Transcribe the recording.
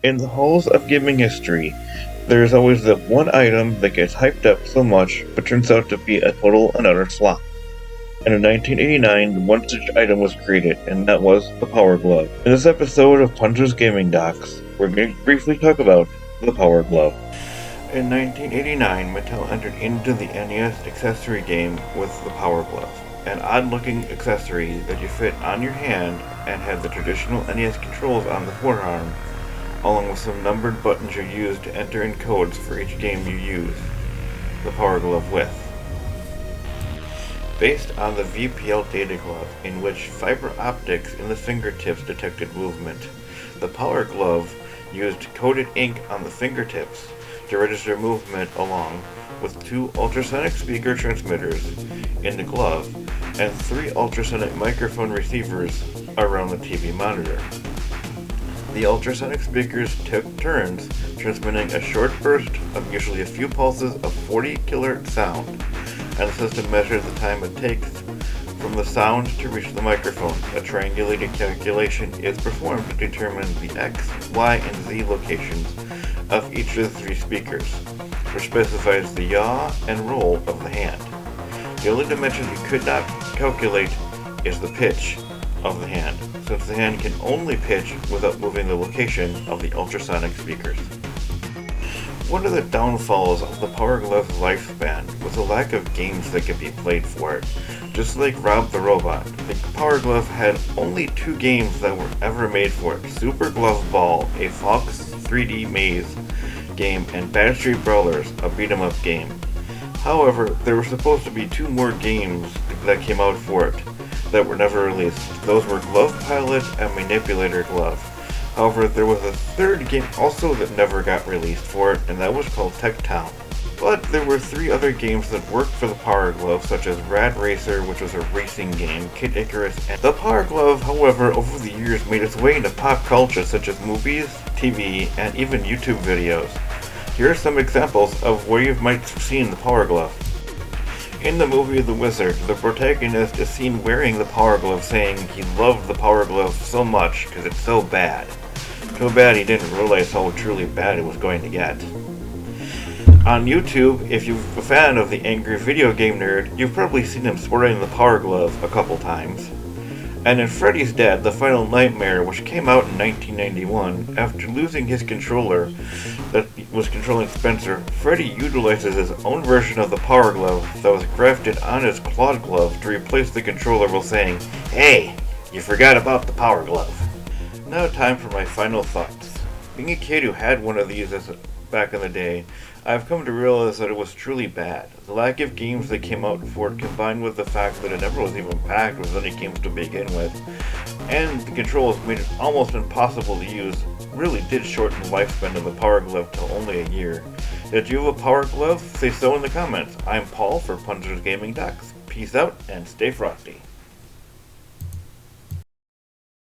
In the halls of gaming history, there is always that one item that gets hyped up so much but turns out to be a total and utter flop. And in 1989, one such item was created, and that was the Power Glove. In this episode of Punser's Gaming Docs, we're going to briefly talk about the Power Glove. In 1989, Mattel entered into the NES accessory game with the Power Glove, an odd-looking accessory that you fit on your hand and had the traditional NES controls on the forearm, along with some numbered buttons you use to enter in codes for each game you use the Power Glove with. Based on the VPL data glove, in which fiber optics in the fingertips detected movement, the Power Glove used coated ink on the fingertips to register movement along with 2 ultrasonic speaker transmitters in the glove and 3 ultrasonic microphone receivers around the TV monitor. The ultrasonic speakers took turns transmitting a short burst of usually a few pulses of 40 kHz sound, and the system measured the time it takes from the sound to reach the microphone. A triangulated calculation is performed to determine the X, Y, and Z locations of each of the 3 speakers, which specifies the yaw and roll of the hand. The only dimension you could not calculate is the pitch of the hand, since the hand can only pitch without moving the location of the ultrasonic speakers. One of the downfalls of the Power Glove's lifespan was the lack of games that could be played for it. Just like Rob the Robot, the Power Glove had only 2 games that were ever made for it: Super Glove Ball, a Fox 3D maze game, and Bad Street Brawlers, a beat-em-up game. However, there were supposed to be 2 more games that came out for it that were never released. Those were Glove Pilot and Manipulator Glove. However, there was a 3rd game also that never got released for it, and that was called Tech Town. But there were 3 other games that worked for the Power Glove, such as Rad Racer, which was a racing game, Kid Icarus, and the Power Glove, however, over the years made its way into pop culture, such as movies, TV, and even YouTube videos. Here are some examples of where you might have seen the Power Glove. In the movie The Wizard, the protagonist is seen wearing the Power Glove, saying he loved the Power Glove so much because it's so bad. Too bad he didn't realize how truly bad it was going to get. On YouTube, if you're a fan of the Angry Video Game Nerd, you've probably seen him sporting the Power Glove a couple times. And in Freddy's Dead, The Final Nightmare, which came out in 1991, after losing his controller that was controlling Spencer, Freddy utilizes his own version of the Power Glove that was grafted on his clawed glove to replace the controller while saying, "Hey, you forgot about the Power Glove." Now time for my final thoughts. Being a kid who had one of these back in the day, I've come to realize that it was truly bad. The lack of games that came out for it, combined with the fact that it never was even packed with any games to begin with, and the controls made it almost impossible to use, really did shorten the lifespan of the Power Glove to only a year. Did you have a Power Glove? Say so in the comments. I'm Paul for Punser's Gaming Docs. Peace out and stay frosty.